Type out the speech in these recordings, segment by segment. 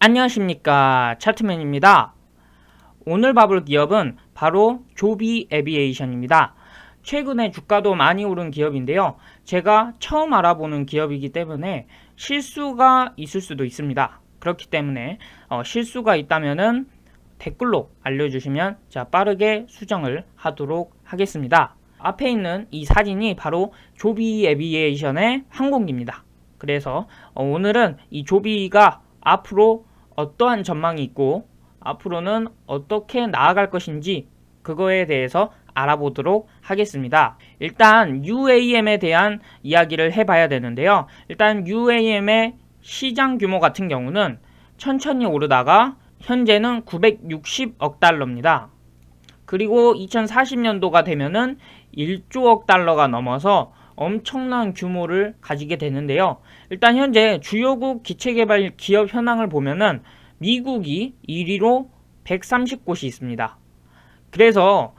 안녕하십니까, 차트맨입니다. 오늘 봐볼 기업은 바로 조비 에비에이션입니다. 최근에 주가도 많이 오른 기업인데요. 제가 처음 알아보는 기업이기 때문에 실수가 있을 수도 있습니다. 그렇기 때문에 실수가 있다면은 댓글로 알려주시면 제가 빠르게 수정을 하도록 하겠습니다. 앞에 있는 이 사진이 바로 조비 에비에이션의 항공기입니다. 그래서 오늘은 이 조비가 앞으로 어떠한 전망이 있고 앞으로는 어떻게 나아갈 것인지 그거에 대해서 알아보도록 하겠습니다. 일단 UAM에 대한 이야기를 해봐야 되는데요. 일단 UAM의 시장 규모 같은 경우는 천천히 오르다가 현재는 960억 달러입니다. 그리고 2040년도가 되면은 1조억 달러가 넘어서 엄청난 규모를 가지게 되는데요. 일단 현재 주요국 기체개발 기업 현황을 보면은 미국이 1위로 130곳이 있습니다. 그래서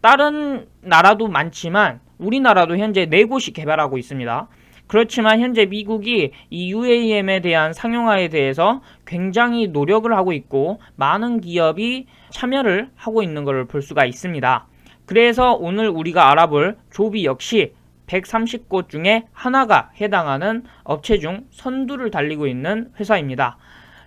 다른 나라도 많지만 우리나라도 현재 4곳이 개발하고 있습니다. 그렇지만 현재 미국이 이 UAM에 대한 상용화에 대해서 굉장히 노력을 하고 있고 많은 기업이 참여를 하고 있는 것을 볼 수가 있습니다. 그래서 오늘 우리가 알아볼 조비 역시 130곳 중에 하나가 해당하는 업체 중 선두를 달리고 있는 회사입니다.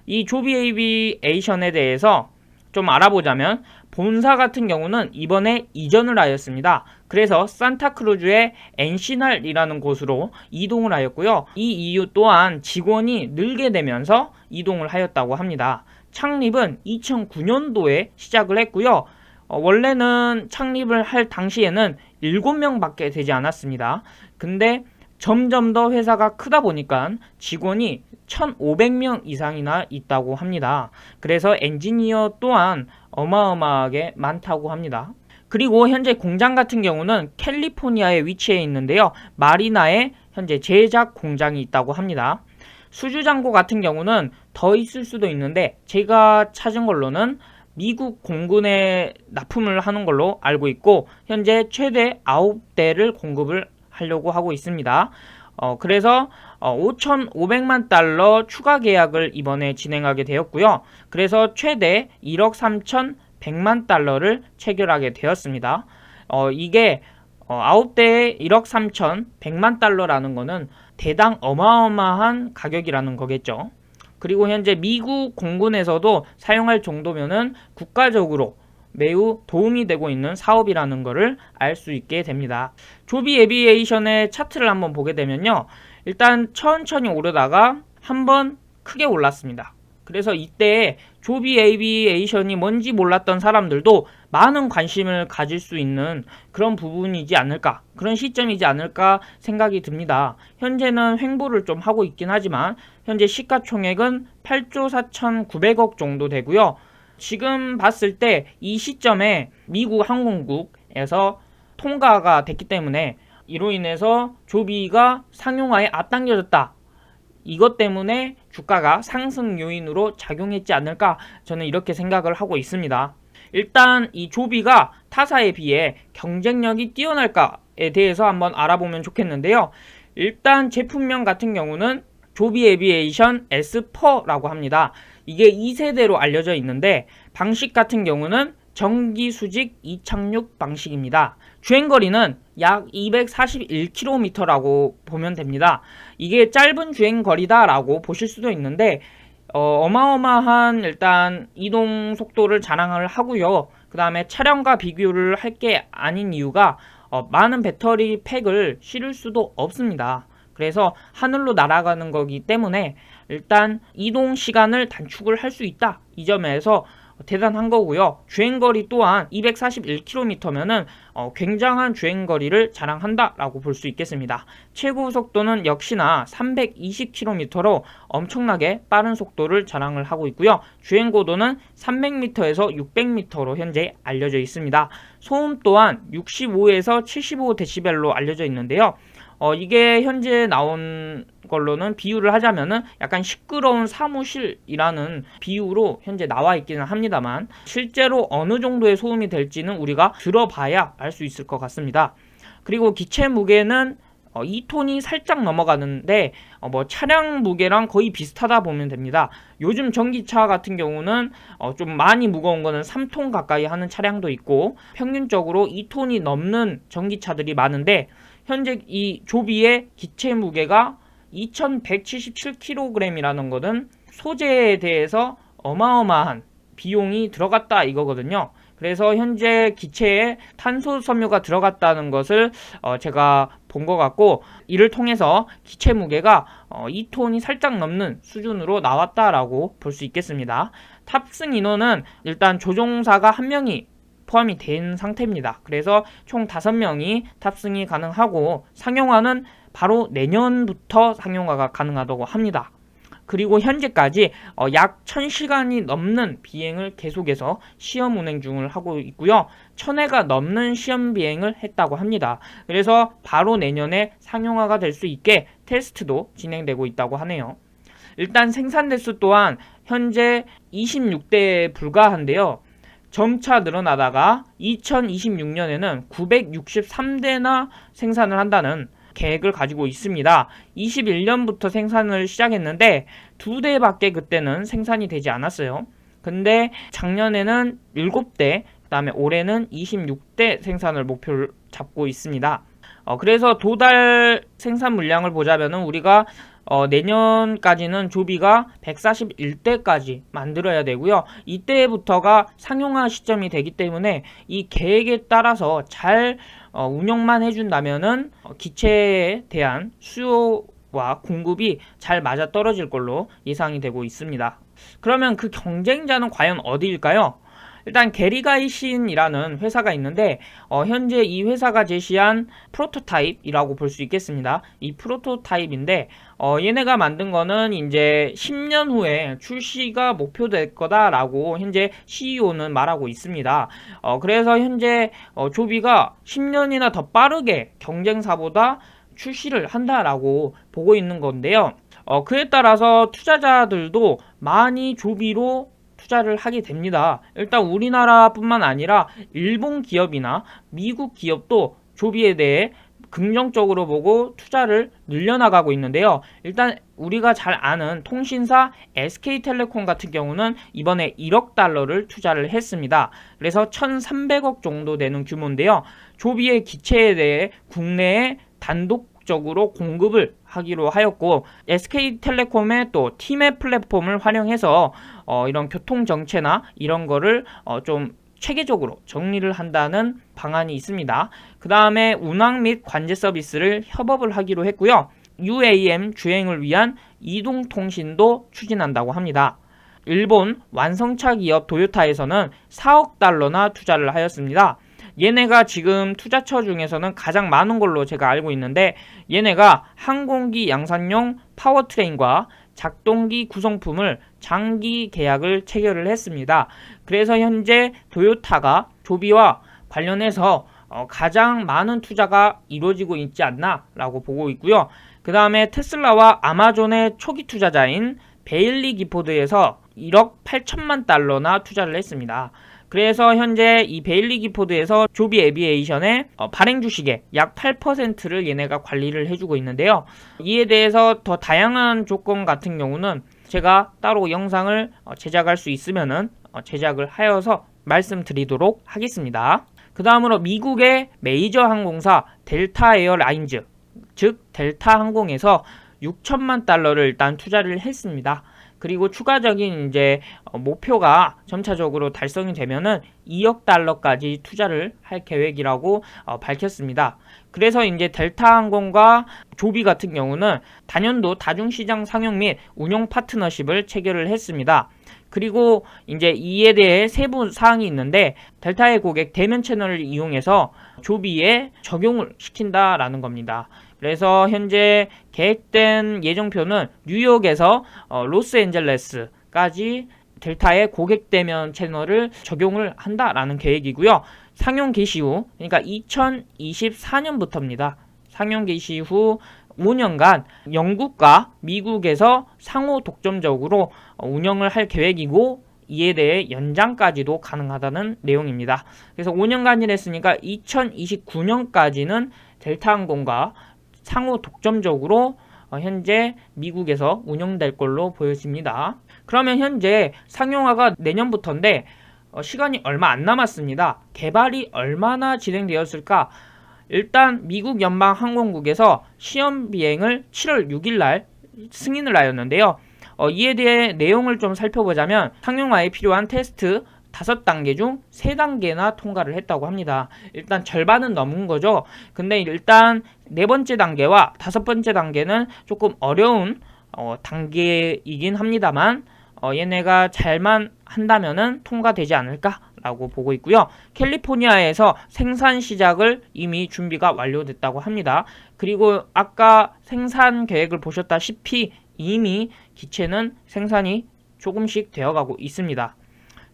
이 조비 에이비에이션에 대해서 좀 알아보자면 본사 같은 경우는 이번에 이전을 하였습니다. 그래서 산타크루즈의 엔시날이라는 곳으로 이동을 하였고요. 이 이유 또한 직원이 늘게 되면서 이동을 하였다고 합니다. 창립은 2009년도에 시작을 했고요. 원래는 창립을 할 당시에는 7명밖에 되지 않았습니다. 근데 점점 더 회사가 크다 보니까 직원이 1,500명 이상이나 있다고 합니다. 그래서 엔지니어 또한 어마어마하게 많다고 합니다. 그리고 현재 공장 같은 경우는 캘리포니아에 위치해 있는데요. 마리나에 현재 제작 공장이 있다고 합니다. 수주장고 같은 경우는 더 있을 수도 있는데 제가 찾은 걸로는 미국 공군에 납품을 하는 걸로 알고 있고 현재 최대 9대를 공급을 하려고 하고 있습니다. 그래서 5,500만 달러 추가 계약을 이번에 진행하게 되었고요. 그래서 최대 1억 3,100만 달러를 체결하게 되었습니다. 이게 9대에 1억 3,100만 달러라는 거는 대당 어마어마한 가격이라는 거겠죠. 그리고 현재 미국 공군에서도 사용할 정도면은 국가적으로 매우 도움이 되고 있는 사업이라는 것을 알 수 있게 됩니다. 조비 에비에이션의 차트를 한번 보게 되면요. 일단 천천히 오르다가 한번 크게 올랐습니다. 그래서 이때 조비 에비에이션이 뭔지 몰랐던 사람들도 많은 관심을 가질 수 있는 그런 부분이지 않을까, 그런 시점이지 않을까 생각이 듭니다. 현재는 횡보를 좀 하고 있긴 하지만 현재 시가총액은 8조 4,900억 정도 되고요. 지금 봤을 때 이 시점에 미국 항공국에서 통과가 됐기 때문에 이로 인해서 조비가 상용화에 앞당겨졌다. 이것 때문에 주가가 상승 요인으로 작용했지 않을까 저는 이렇게 생각을 하고 있습니다. 일단 이 조비가 타사에 비해 경쟁력이 뛰어날까에 대해서 한번 알아보면 좋겠는데요. 일단 제품명 같은 경우는 조비 에비에이션 S4라고 합니다. 이게 2세대로 알려져 있는데 방식 같은 경우는 전기 수직 이착륙 방식입니다. 주행거리는 약 241km라고 보면 됩니다. 이게 짧은 주행거리다라고 보실 수도 있는데 어마어마한 일단 이동 속도를 자랑을 하고요. 그 다음에 차량과 비교를 할 게 아닌 이유가 많은 배터리 팩을 실을 수도 없습니다. 그래서 하늘로 날아가는 거기 때문에 일단 이동 시간을 단축을 할 수 있다. 이 점에서 대단한 거고요. 주행거리 또한 241km면은 굉장한 주행거리를 자랑한다라고 볼 수 있겠습니다. 최고 속도는 역시나 320km로 엄청나게 빠른 속도를 자랑을 하고 있고요. 주행고도는 300m에서 600m로 현재 알려져 있습니다. 소음 또한 65에서 75dB로 알려져 있는데요. 이게 현재 나온 걸로는 비유를 하자면은 약간 시끄러운 사무실이라는 비유로 현재 나와 있기는 합니다만 실제로 어느 정도의 소음이 될지는 우리가 들어봐야 알 수 있을 것 같습니다. 그리고 기체 무게는 2톤이 살짝 넘어가는데 뭐 차량 무게랑 거의 비슷하다 보면 됩니다. 요즘 전기차 같은 경우는 좀 많이 무거운 거는 3톤 가까이 하는 차량도 있고 평균적으로 2톤이 넘는 전기차들이 많은데 현재 이 조비의 기체 무게가 2177kg이라는 것은 소재에 대해서 어마어마한 비용이 들어갔다 이거거든요. 그래서 현재 기체에 탄소 섬유가 들어갔다는 것을 제가 본 것 같고, 이를 통해서 기체 무게가 2톤이 살짝 넘는 수준으로 나왔다라고 볼 수 있겠습니다. 탑승 인원은 일단 조종사가 1명이 포함이 된 상태입니다. 그래서 총 5명이 탑승이 가능하고 상용화는 바로 내년부터 상용화가 가능하다고 합니다. 그리고 현재까지 약 1000시간이 넘는 비행을 계속해서 시험 운행 중을 하고 있고요. 1000회가 넘는 시험 비행을 했다고 합니다. 그래서 바로 내년에 상용화가 될 수 있게 테스트도 진행되고 있다고 하네요. 일단 생산 대수 또한 현재 26대에 불과한데요. 점차 늘어나다가 2026년에는 963대나 생산을 한다는 계획을 가지고 있습니다. 21년부터 생산을 시작했는데 2대밖에 그때는 생산이 되지 않았어요. 근데 작년에는 7대, 그 다음에 올해는 26대 생산을 목표를 잡고 있습니다. 그래서 도달 생산 물량을 보자면은 우리가 내년까지는 조비가 141대까지 만들어야 되고요. 이때부터가 상용화 시점이 되기 때문에 이 계획에 따라서 잘 운영만 해준다면은 기체에 대한 수요와 공급이 잘 맞아 떨어질 걸로 예상이 되고 있습니다. 그러면 그 경쟁자는 과연 어디일까요? 일단 게리가이신이라는 회사가 있는데 현재 이 회사가 제시한 프로토타입이라고 볼 수 있겠습니다. 이 프로토타입인데 얘네가 만든 거는 이제 10년 후에 출시가 목표될 거다라고 현재 CEO는 말하고 있습니다. 그래서 현재 조비가 10년이나 더 빠르게 경쟁사보다 출시를 한다라고 보고 있는 건데요. 그에 따라서 투자자들도 많이 조비로 투자를 하게 됩니다. 일단 우리나라뿐만 아니라 일본 기업이나 미국 기업도 조비에 대해 긍정적으로 보고 투자를 늘려나가고 있는데요. 일단 우리가 잘 아는 통신사 SK텔레콤 같은 경우는 이번에 1억 달러를 투자를 했습니다. 그래서 1300억 정도 되는 규모인데요. 조비의 기체에 대해 국내에 단독적으로 공급을 하기로 하였고, SK텔레콤의 또 팀의 플랫폼을 활용해서 이런 교통 정체나 이런 거를 좀 체계적으로 정리를 한다는 방안이 있습니다. 그 다음에 운항 및 관제 서비스를 협업을 하기로 했고요. UAM 주행을 위한 이동통신도 추진한다고 합니다. 일본 완성차 기업 도요타에서는 4억 달러나 투자를 하였습니다. 얘네가 지금 투자처 중에서는 가장 많은 걸로 제가 알고 있는데, 얘네가 항공기 양산용 파워트레인과 작동기 구성품을 장기 계약을 체결을 했습니다. 그래서 현재 도요타가 조비와 관련해서 가장 많은 투자가 이루어지고 있지 않나 라고 보고 있고요. 그 다음에 테슬라와 아마존의 초기 투자자인 베일리 기포드에서 1억 8천만 달러나 투자를 했습니다. 그래서 현재 이 베일리 기포드에서 조비 에비에이션의 발행 주식의 약 8%를 얘네가 관리를 해주고 있는데요. 이에 대해서 더 다양한 조건 같은 경우는 제가 따로 영상을 제작할 수 있으면은 제작을 하여서 말씀드리도록 하겠습니다. 그 다음으로 미국의 메이저 항공사 델타 에어라인즈, 즉 델타 항공에서 6천만 달러를 일단 투자를 했습니다. 그리고 추가적인 이제 목표가 점차적으로 달성이 되면은 2억 달러까지 투자를 할 계획이라고 밝혔습니다. 그래서 이제 델타 항공과 조비 같은 경우는 단연도 다중시장 상용 및 운용 파트너십을 체결을 했습니다. 그리고 이제 이에 대해 세부 사항이 있는데, 델타의 고객 대면 채널을 이용해서 조비에 적용을 시킨다라는 겁니다. 그래서 현재 계획된 예정표는 뉴욕에서 로스앤젤레스까지 델타의 고객 대면 채널을 적용을 한다라는 계획이고요. 상용 개시 후, 그러니까 2024년부터입니다. 상용 개시 후 5년간 영국과 미국에서 상호 독점적으로 운영을 할 계획이고, 이에 대해 연장까지도 가능하다는 내용입니다. 그래서 5년간이라 했으니까 2029년까지는 델타항공과 상호 독점적으로 현재 미국에서 운영될 걸로 보여집니다. 그러면 현재 상용화가 내년부터인데 시간이 얼마 안 남았습니다. 개발이 얼마나 진행되었을까? 일단 미국 연방항공국에서 시험 비행을 7월 6일 날 승인을 하였는데요. 이에 대해 내용을 좀 살펴보자면 상용화에 필요한 테스트 5단계 중 3단계나 통과를 했다고 합니다. 일단 절반은 넘은 거죠. 근데 일단 4번째 단계와 5번째 단계는 조금 어려운 단계이긴 합니다만 얘네가 잘만 한다면은 통과되지 않을까라고 보고 있고요. 캘리포니아에서 생산 시작을 이미 준비가 완료됐다고 합니다. 그리고 아까 생산 계획을 보셨다시피 이미 기체는 생산이 조금씩 되어가고 있습니다.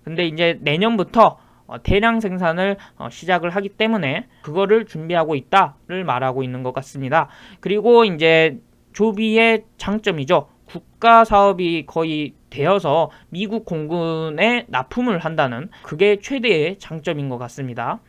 근데 이제 내년부터 대량 생산을 시작을 하기 때문에 그거를 준비하고 있다를 말하고 있는 것 같습니다. 그리고 이제 조비의 장점이죠. 국가 사업이 거의 되어서 미국 공군에 납품을 한다는 그게 최대의 장점인 것 같습니다.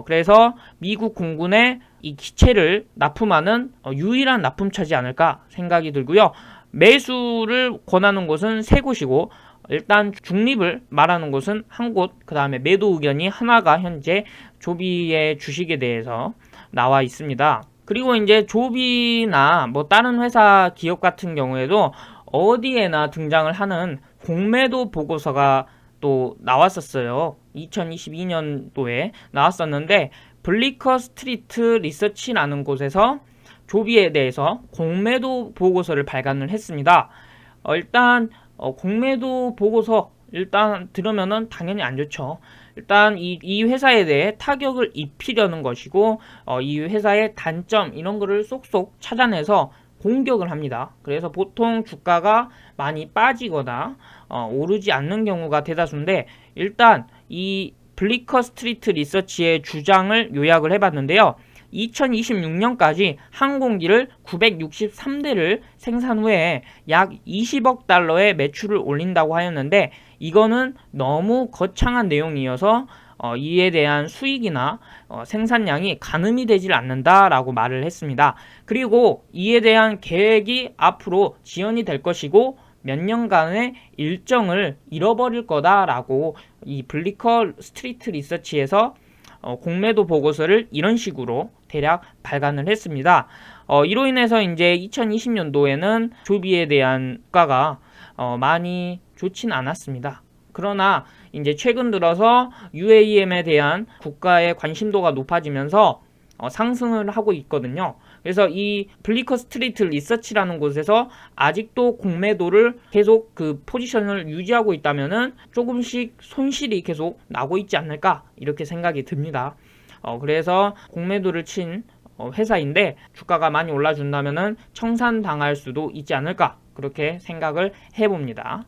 그래서 미국 공군에 이 기체를 납품하는 유일한 납품처지 않을까 생각이 들고요. 매수를 권하는 곳은 3곳이고 일단 중립을 말하는 곳은 한 곳, 그 다음에 매도 의견이 하나가 현재 조비의 주식에 대해서 나와 있습니다. 그리고 이제 조비나 뭐 다른 회사 기업 같은 경우에도 어디에나 등장을 하는 공매도 보고서가 또 나왔었어요. 2022년도에 나왔었는데 블리커 스트리트 리서치라는 곳에서 조비에 대해서 공매도 보고서를 발간을 했습니다. 일단 공매도 보고서 일단 들으면은 당연히 안 좋죠. 일단 이 회사에 대해 타격을 입히려는 것이고 이 회사의 단점 이런 거를 쏙쏙 찾아내서 공격을 합니다. 그래서 보통 주가가 많이 빠지거나 오르지 않는 경우가 대다수인데 일단 이 블리커 스트리트 리서치의 주장을 요약을 해봤는데요. 2026년까지 항공기를 963대를 생산 후에 약 20억 달러의 매출을 올린다고 하였는데 이거는 너무 거창한 내용이어서 이에 대한 수익이나 생산량이 가늠이 되질 않는다라고 말을 했습니다. 그리고 이에 대한 계획이 앞으로 지연이 될 것이고 몇 년간의 일정을 잃어버릴 거다라고 이 블리커 스트리트 리서치에서 공매도 보고서를 이런 식으로 대략 발간을 했습니다. 이로 인해서 이제 2020년도에는 조비에 대한 주가가 많이 좋진 않았습니다. 그러나 이제 최근 들어서 UAM에 대한 국가의 관심도가 높아지면서 상승을 하고 있거든요. 그래서 이 블리커 스트리트 리서치라는 곳에서 아직도 공매도를 계속 그 포지션을 유지하고 있다면은 조금씩 손실이 계속 나고 있지 않을까 이렇게 생각이 듭니다. 그래서 공매도를 친 회사인데 주가가 많이 올라준다면은 청산당할 수도 있지 않을까 그렇게 생각을 해봅니다.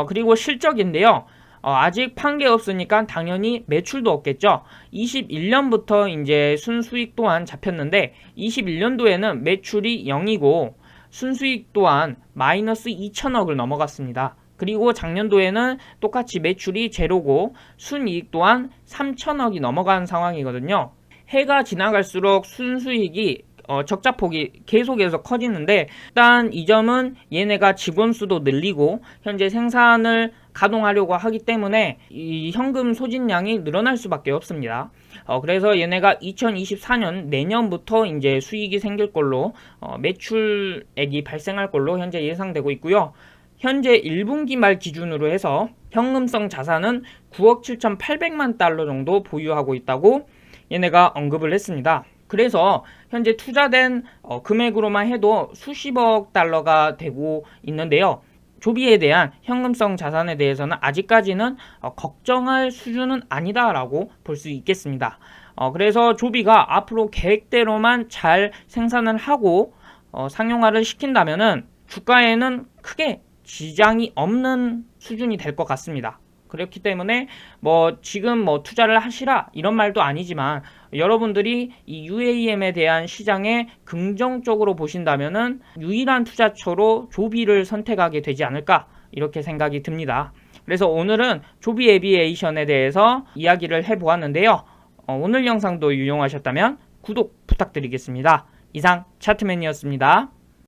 그리고 실적인데요. 아직 판 게 없으니까 당연히 매출도 없겠죠. 21년부터 이제 순수익 또한 잡혔는데 21년도에는 매출이 0이고 순수익 또한 마이너스 2천억을 넘어갔습니다. 그리고 작년도에는 똑같이 매출이 제로고 순이익 또한 3천억이 넘어간 상황이거든요. 해가 지나갈수록 순수익이 적자폭이 계속해서 커지는데 일단 이 점은 얘네가 직원 수도 늘리고 현재 생산을 가동하려고 하기 때문에 이 현금 소진량이 늘어날 수밖에 없습니다. 그래서 얘네가 2024년 내년부터 이제 수익이 생길 걸로 매출액이 발생할 걸로 현재 예상되고 있고요. 현재 1분기 말 기준으로 해서 현금성 자산은 9억 7,800만 달러 정도 보유하고 있다고 얘네가 언급을 했습니다. 그래서 현재 투자된 금액으로만 해도 수십억 달러가 되고 있는데요. 조비에 대한 현금성 자산에 대해서는 아직까지는 걱정할 수준은 아니다라고 볼 수 있겠습니다. 그래서 조비가 앞으로 계획대로만 잘 생산을 하고 상용화를 시킨다면은 주가에는 크게 지장이 없는 수준이 될 것 같습니다. 그렇기 때문에 지금 투자를 하시라 이런 말도 아니지만 여러분들이 이 UAM에 대한 시장에 긍정적으로 보신다면은 유일한 투자처로 조비를 선택하게 되지 않을까 이렇게 생각이 듭니다. 그래서 오늘은 조비 에비에이션에 대해서 이야기를 해보았는데요. 오늘 영상도 유용하셨다면 구독 부탁드리겠습니다. 이상 차트맨이었습니다.